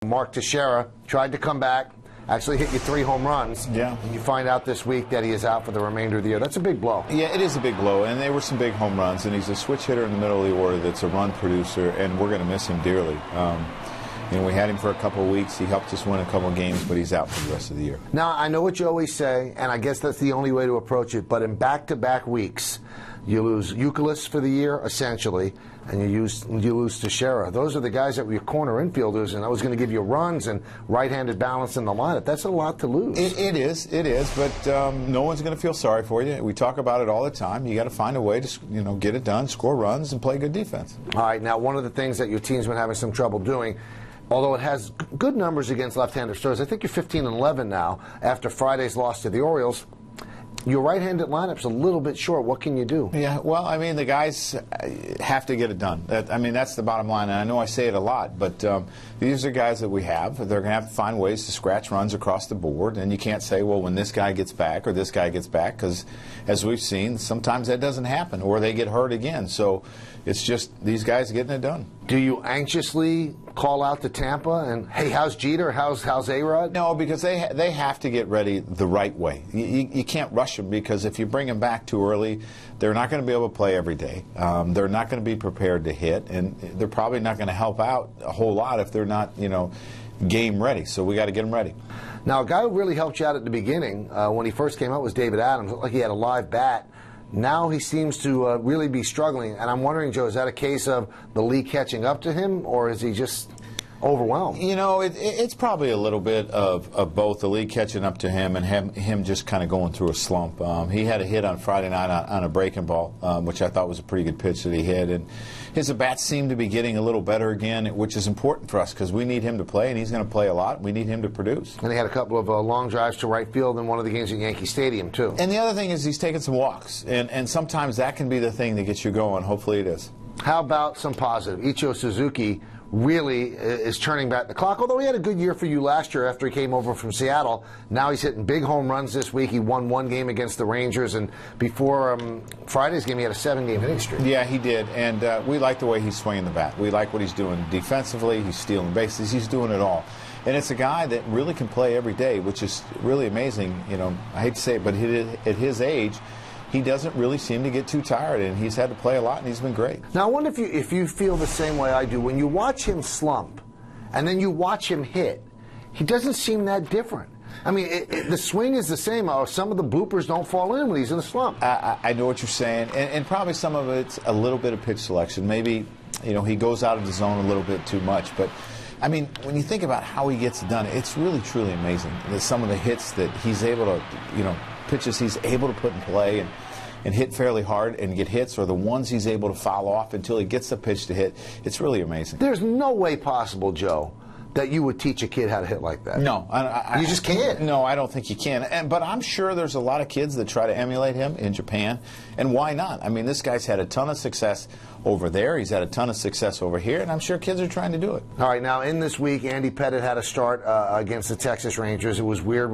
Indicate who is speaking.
Speaker 1: Mark Teixeira tried to come back, actually hit you 3 home runs.
Speaker 2: Yeah.
Speaker 1: And you find out this week that he is out for the remainder of the year. That's a big blow.
Speaker 2: Yeah, it is a big blow, and they were some big home runs, and he's a switch hitter in the middle of the order that's a run producer, and we're going to miss him dearly. We had him for a couple of weeks. He helped us win a couple of games, but he's out for the rest of the year.
Speaker 1: Now, I know what you always say, and I guess that's the only way to approach it, but in back-to-back weeks, you lose Youkilis for the year, essentially, and you lose Teixeira. Those are the guys that were your corner infielders, and that was going to give you runs and right-handed balance in the lineup. That's a lot to lose.
Speaker 2: It is, but no one's going to feel sorry for you. We talk about it all the time. You got to find a way to, get it done, score runs, and play good defense.
Speaker 1: All right, now one of the things that your team's been having some trouble doing, although it has good numbers against left-handed starters, I think you're 15-11 now after Friday's loss to the Orioles. Your right-handed lineup's a little bit short. What can you do?
Speaker 2: Yeah, well, the guys have to get it done. That's the bottom line. And I know I say it a lot, but these are guys that we have. They're going to have to find ways to scratch runs across the board. And you can't say, well, when this guy gets back or this guy gets back, because as we've seen, sometimes that doesn't happen, or they get hurt again. So it's just these guys getting it done.
Speaker 1: Do you anxiously call out to Tampa and, hey, how's Jeter? How's A-Rod?
Speaker 2: No, because they have to get ready the right way. You can't rush them, because if you bring them back too early, they're not going to be able to play every day. They're not going to be prepared to hit, and they're probably not going to help out a whole lot if they're not, game ready. So we got to get them ready.
Speaker 1: Now, a guy who really helped you out at the beginning when he first came out was David Adams. It looked like he had a live bat. Now he seems to really be struggling, and I'm wondering, Joe, is that a case of the league catching up to him, or is he just overwhelmed?
Speaker 2: It's probably a little bit of both, the league catching up to him and him just kind of going through a slump. He had a hit on Friday night on a breaking ball, which I thought was a pretty good pitch that he hit, and his at-bats seem to be getting a little better again, which is important for us because we need him to play, and he's going to play a lot. We need him to produce.
Speaker 1: And he had a couple of long drives to right field in one of the games at Yankee Stadium, too.
Speaker 2: And the other thing is he's taking some walks, and sometimes that can be the thing that gets you going. Hopefully it is.
Speaker 1: How about some positive? Ichiro Suzuki really is turning back the clock, although he had a good year for you last year after he came over from Seattle. Now he's hitting big home runs this week. He won one game against the Rangers, and before Friday's game he had a 7-game hitting streak.
Speaker 2: Yeah, he did, and we like the way he's swinging the bat. We like what he's doing defensively. He's stealing bases. He's doing it all. And it's a guy that really can play every day, which is really amazing. I hate to say it, but at his age, he doesn't really seem to get too tired, and he's had to play a lot, and he's been great.
Speaker 1: Now, I wonder if you feel the same way I do. When you watch him slump, and then you watch him hit, he doesn't seem that different. The swing is the same. Some of the bloopers don't fall in when he's in a slump.
Speaker 2: I know what you're saying, and probably some of it's a little bit of pitch selection. Maybe, he goes out of the zone a little bit too much, but when you think about how he gets it done, it's really, truly amazing. Some of the hits that he's able to, pitches he's able to put in play and hit fairly hard and get hits, or the ones he's able to foul off until he gets the pitch to hit. It's really amazing.
Speaker 1: There's no way possible, Joe, that you would teach a kid how to hit like that.
Speaker 2: No.
Speaker 1: You just can't.
Speaker 2: No, I don't think you can. But I'm sure there's a lot of kids that try to emulate him in Japan, and why not? This guy's had a ton of success over there. He's had a ton of success over here, and I'm sure kids are trying to do it.
Speaker 1: All right, now in this week, Andy Pettitte had a start against the Texas Rangers. It was weird.